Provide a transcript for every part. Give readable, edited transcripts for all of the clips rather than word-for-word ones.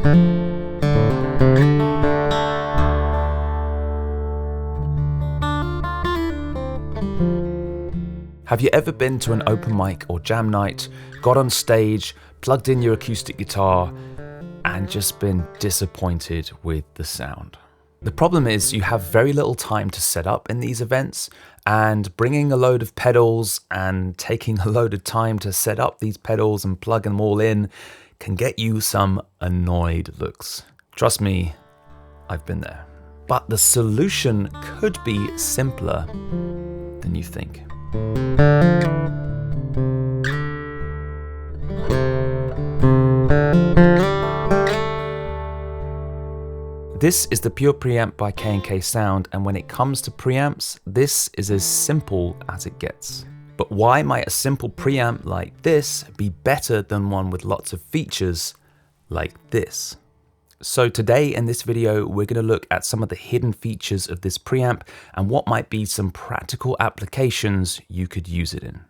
Have you ever been to an open mic or jam night, got on stage, plugged in your acoustic guitar, and just been disappointed with the sound? The problem is you have very little time to set up in these events, and bringing a load of pedals and taking a load of time to set up these pedals and plug them all in can get you some annoyed looks. Trust me, I've been there. But the solution could be simpler than you think. This is the Pure Preamp by K&K Sound, and when it comes to preamps, this is as simple as it gets. But why might a simple preamp like this be better than one with lots of features like this? So today in this video, we're going to look at some of the hidden features of this preamp and what might be some practical applications you could use it in.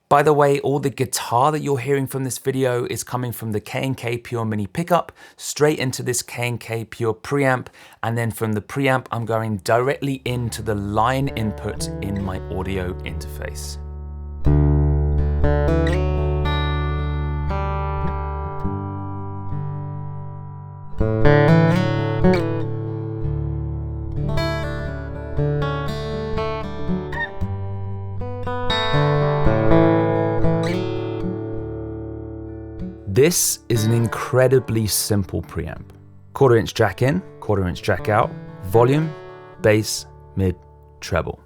By the way, all the guitar that you're hearing from this video is coming from the K&K Pure Mini pickup straight into this K&K Pure Preamp, and then from the preamp I'm going directly into the line input in my audio interface. This is an incredibly simple preamp. 1/4 inch jack in, 1/4 inch jack out, volume, bass, mid, treble.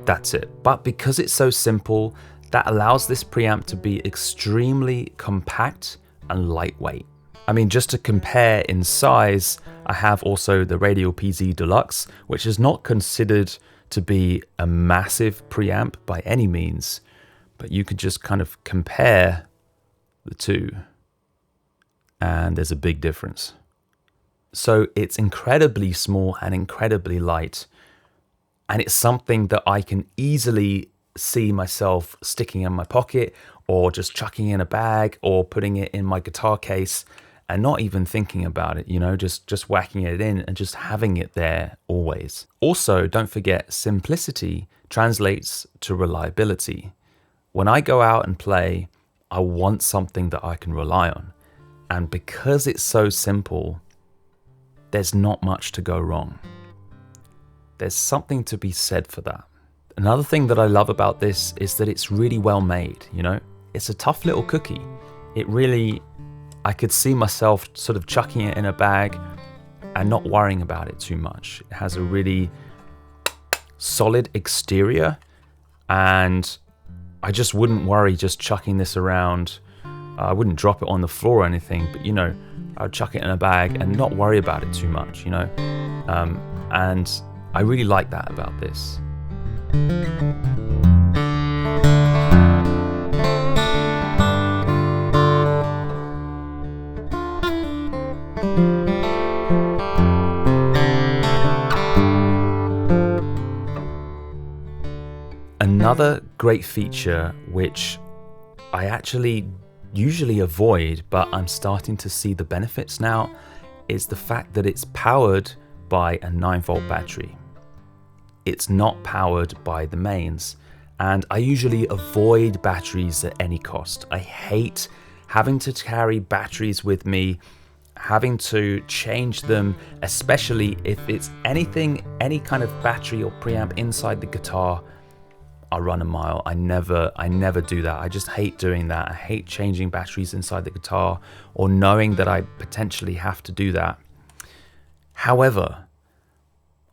That's it. But because it's so simple, that allows this preamp to be extremely compact and lightweight. I mean, just to compare in size, I have also the Radial PZ Deluxe, which is not considered to be a massive preamp by any means, but you could just kind of compare the two, and there's a big difference. So it's incredibly small and incredibly light, and it's something that I can easily see myself sticking in my pocket or just chucking in a bag or putting it in my guitar case and not even thinking about it, you know, just whacking it in and just having it there always. Also, don't forget, simplicity translates to reliability. When I go out and play, I want something that I can rely on. And because it's so simple, there's not much to go wrong. There's something to be said for that. Another thing that I love about this is that it's really well made, you know? It's a tough little cookie. It really, I could see myself sort of chucking it in a bag and not worrying about it too much. It has a really solid exterior, and I just wouldn't worry just chucking this around. I wouldn't drop it on the floor or anything, but you know, I would chuck it in a bag and not worry about it too much, you know? And I really like that about this. Another great feature, which I actually usually avoid, but I'm starting to see the benefits now, is the fact that it's powered by a 9-volt battery. It's not powered by the mains, and I usually avoid batteries at any cost. I hate having to carry batteries with me, having to change them, especially if it's any kind of battery or preamp inside the guitar. I'll run a mile. I never do that. I just hate doing that. I hate changing batteries inside the guitar or knowing that I potentially have to do that. However,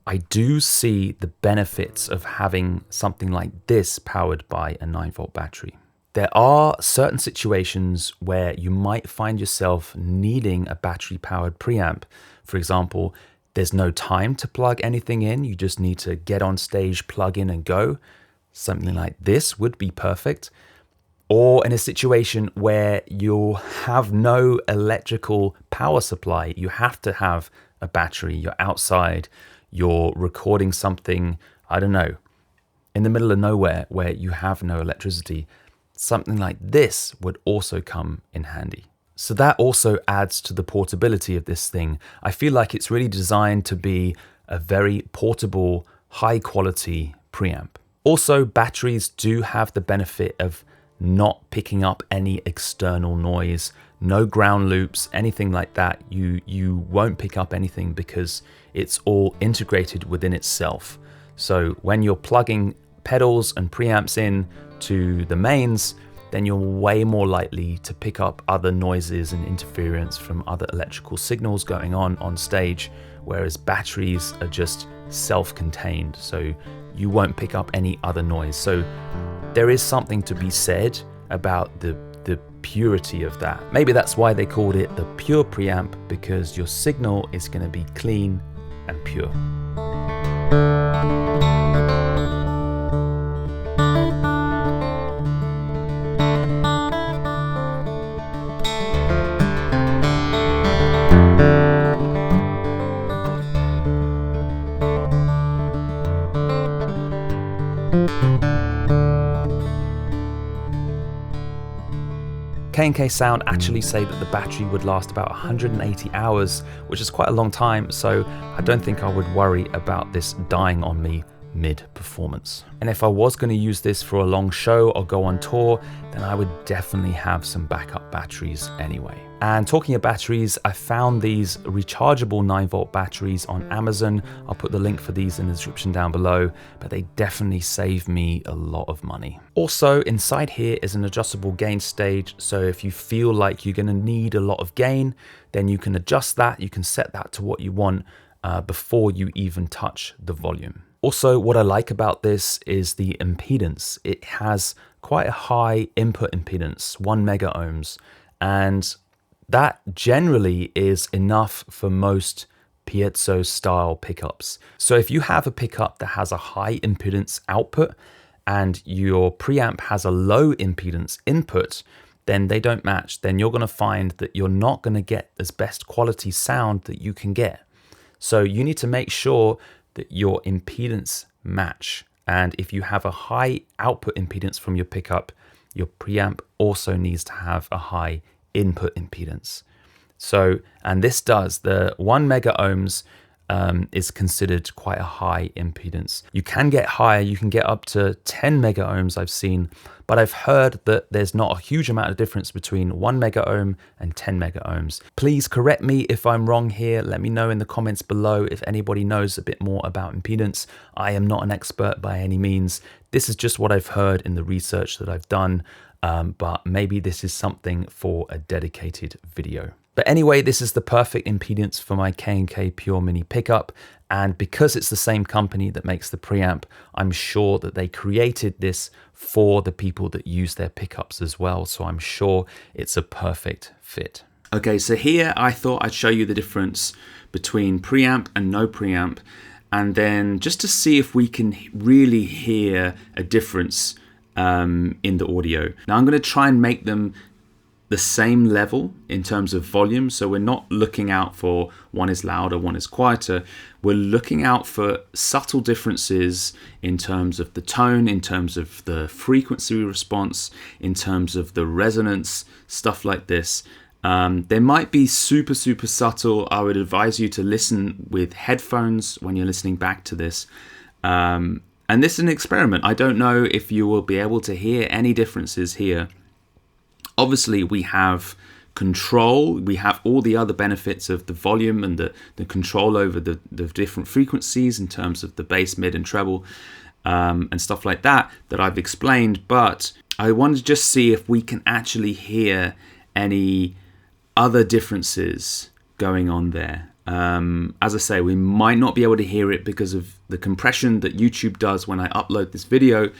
I do see the benefits of having something like this powered by a 9-volt battery. There are certain situations where you might find yourself needing a battery-powered preamp. For example, there's no time to plug anything in. You just need to get on stage, plug in and go. Something like this would be perfect. Or in a situation where you have no electrical power supply, you have to have a battery, you're outside, you're recording something, I don't know, in the middle of nowhere where you have no electricity, something like this would also come in handy. So that also adds to the portability of this thing. I feel like it's really designed to be a very portable, high quality preamp. Also, batteries do have the benefit of not picking up any external noise, no ground loops, anything like that. You won't pick up anything because it's all integrated within itself. So when you're plugging pedals and preamps in to the mains, then you're way more likely to pick up other noises and interference from other electrical signals going on stage, whereas batteries are just self-contained, so you won't pick up any other noise. So there is something to be said about the purity of that. Maybe that's why they called it the Pure Preamp, because your signal is going to be clean and pure. K&K Sound actually say that the battery would last about 180 hours, which is quite a long time, so I don't think I would worry about this dying on me mid-performance. And if I was going to use this for a long show or go on tour, then I would definitely have some backup batteries anyway. And talking of batteries, I found these rechargeable 9-volt batteries on Amazon. I'll put the link for these in the description down below, but they definitely save me a lot of money. Also, inside here is an adjustable gain stage, so if you feel like you're going to need a lot of gain, then you can adjust that, you can set that to what you want before you even touch the volume. Also, what I like about this is the impedance. It has quite a high input impedance, 1 mega ohms, and that generally is enough for most piezo style pickups. So if you have a pickup that has a high impedance output and your preamp has a low impedance input, then they don't match. Then you're going to find that you're not going to get as best quality sound that you can get. So you need to make sure that your impedance match. And if you have a high output impedance from your pickup, your preamp also needs to have a high input impedance. So, and this does, the 1 mega ohms is considered quite a high impedance. You can get higher, you can get up to 10 mega ohms I've seen, but I've heard that there's not a huge amount of difference between 1 mega ohm and 10 mega ohms. Please correct me if I'm wrong here. Let me know in the comments below if anybody knows a bit more about impedance. I am not an expert by any means. This is just what I've heard in the research that I've done, but maybe this is something for a dedicated video. But anyway, this is the perfect impedance for my K&K Pure Mini pickup, and because it's the same company that makes the preamp, I'm sure that they created this for the people that use their pickups as well, so I'm sure it's a perfect fit. Okay, so here I thought I'd show you the difference between preamp and no preamp, and then just to see if we can really hear a difference in the audio. Now I'm going to try and make them the same level in terms of volume, so we're not looking out for one is louder, one is quieter. We're looking out for subtle differences in terms of the tone, in terms of the frequency response, in terms of the resonance, stuff like this. They might be super subtle. I would advise you to listen with headphones when you're listening back to this. And this is an experiment. I don't know if you will be able to hear any differences here. Obviously, we have control. We have all the other benefits of the volume and the control over the different frequencies in terms of the bass, mid, and treble and stuff like that I've explained. But I want to just see if we can actually hear any other differences going on there. As I say, we might not be able to hear it because of the compression that YouTube does when I upload this video.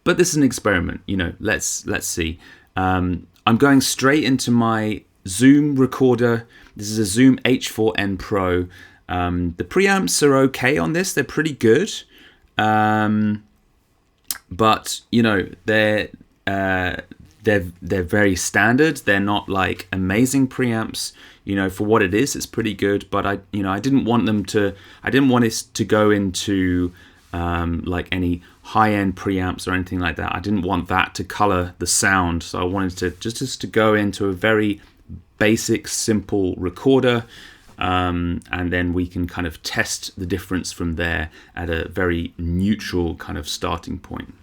But this is an experiment. You know, let's see. I'm going straight into my Zoom recorder. This is a Zoom H4n Pro. The preamps are okay on this. They're pretty good. But you know, they're very standard. They're not like amazing preamps. You know, for what it is, it's pretty good. But I didn't want it to go into like any high-end preamps or anything like that. I didn't want that to color the sound, so I wanted to just to go into a very basic, simple recorder. And then we can kind of test the difference from there at a very neutral kind of starting point.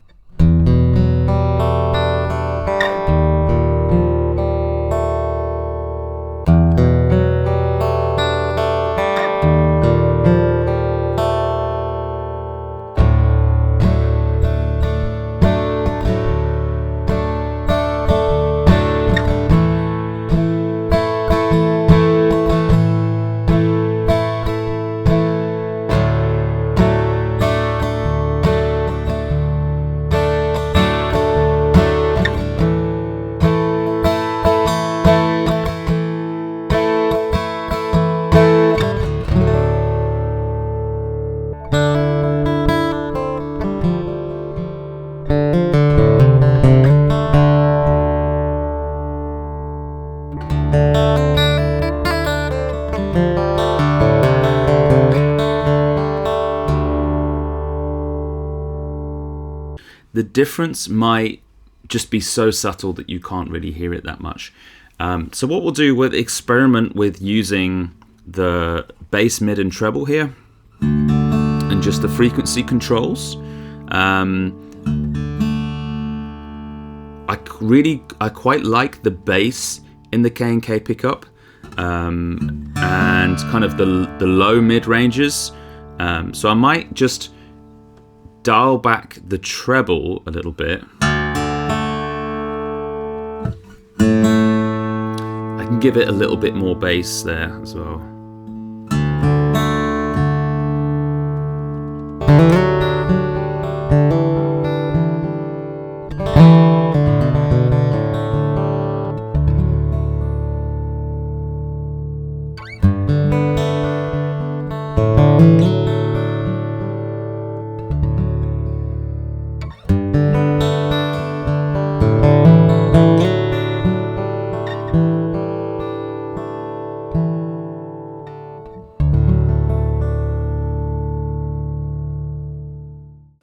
The difference might just be so subtle that you can't really hear it that much. So what we'll do, we'll experiment with using the bass, mid, and treble here, and just the frequency controls. I quite like the bass in the K&K pickup, and kind of the low mid ranges. So I might just dial back the treble a little bit. I can give it a little bit more bass there as well.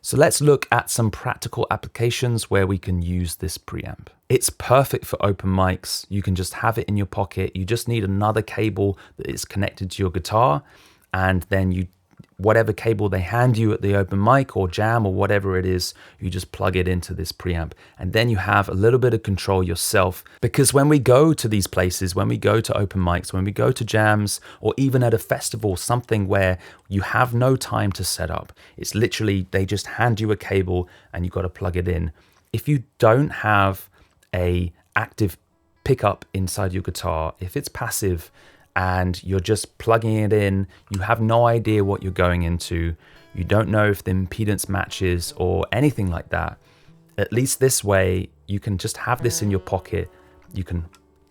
So let's look at some practical applications where we can use this preamp. It's perfect for open mics. You can just have it in your pocket. You just need another cable that is connected to your guitar, and then whatever cable they hand you at the open mic or jam or whatever it is, you just plug it into this preamp, and then you have a little bit of control yourself. Because when we go to these places, when we go to open mics, when we go to jams, or even at a festival, something where you have no time to set up, it's literally they just hand you a cable and you got to plug it in. If you don't have a active pickup inside your guitar, if it's passive and you're just plugging it in, you have no idea what you're going into, you don't know if the impedance matches or anything like that, at least this way you can just have this in your pocket, you can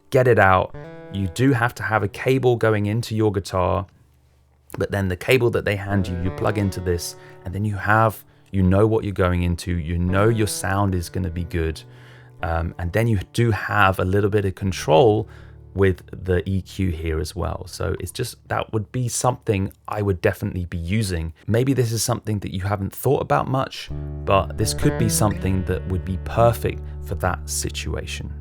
get it out. You do have to have a cable going into your guitar, but then the cable that they hand you, you plug into this, and then you know what you're going into, you know your sound is going to be good, and then you do have a little bit of control with the EQ here as well. So it's just, that would be something I would definitely be using. Maybe this is something that you haven't thought about much, but this could be something that would be perfect for that situation.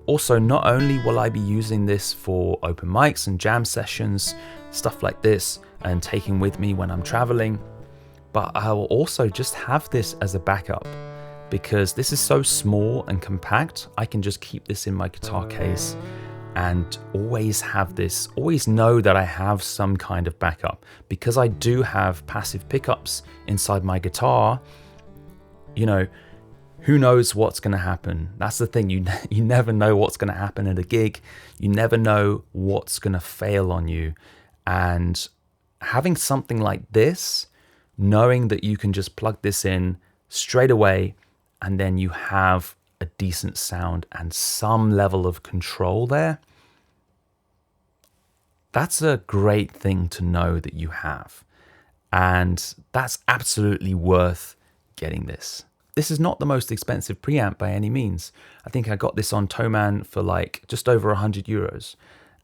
Also, not only will I be using this for open mics and jam sessions, stuff like this, and taking with me when I'm traveling, but I will also just have this as a backup because this is so small and compact. I can just keep this in my guitar case and always have this, always know that I have some kind of backup. Because I do have passive pickups inside my guitar, you know, who knows what's going to happen? That's the thing, you never know what's going to happen at a gig. You never know what's going to fail on you. And having something like this, knowing that you can just plug this in straight away, and then you have a decent sound and some level of control there, That's a great thing to know that you have. And that's absolutely worth getting this. This is not the most expensive preamp by any means. I think I got this on Thomann for like just over 100 euros.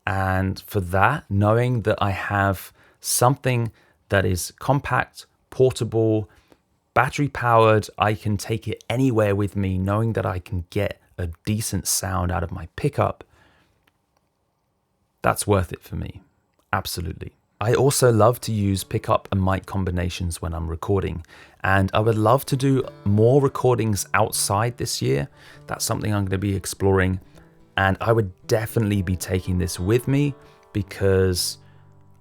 And for that, knowing that I have something that is compact, portable, battery powered, I can take it anywhere with me, knowing that I can get a decent sound out of my pickup, that's worth it for me. Absolutely. I also love to use pickup and mic combinations when I'm recording, and I would love to do more recordings outside this year. That's something I'm going to be exploring, and I would definitely be taking this with me because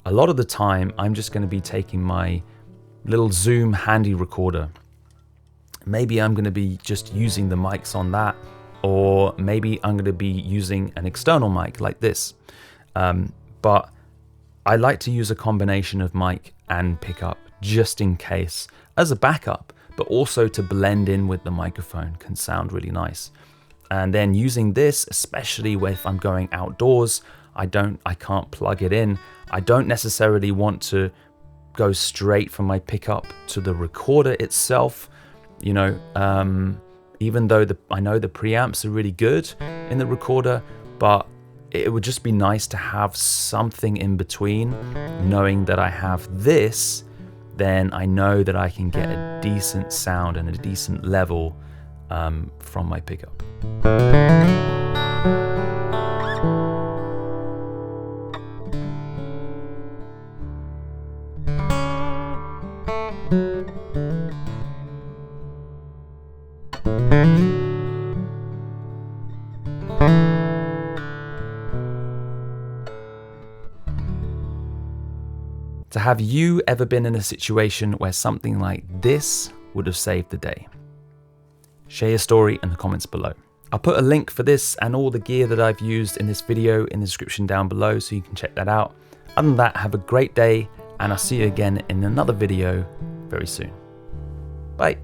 a lot of the time I'm just going to be taking my little Zoom handy recorder. Maybe I'm going to be just using the mics on that, or maybe I'm going to be using an external mic like this. But I like to use a combination of mic and pickup just in case, as a backup, but also to blend in with the microphone can sound really nice. And then using this, especially if I'm going outdoors, I can't plug it in. I don't necessarily want to go straight from my pickup to the recorder itself. You know, even though I know the preamps are really good in the recorder, but it would just be nice to have something in between. Knowing that I have this, then I know that I can get a decent sound and a decent level from my pickup. So have you ever been in a situation where something like this would have saved the day? Share your story in the comments below. I'll put a link for this and all the gear that I've used in this video in the description down below so you can check that out. Other than that, have a great day, and I'll see you again in another video very soon. Bye.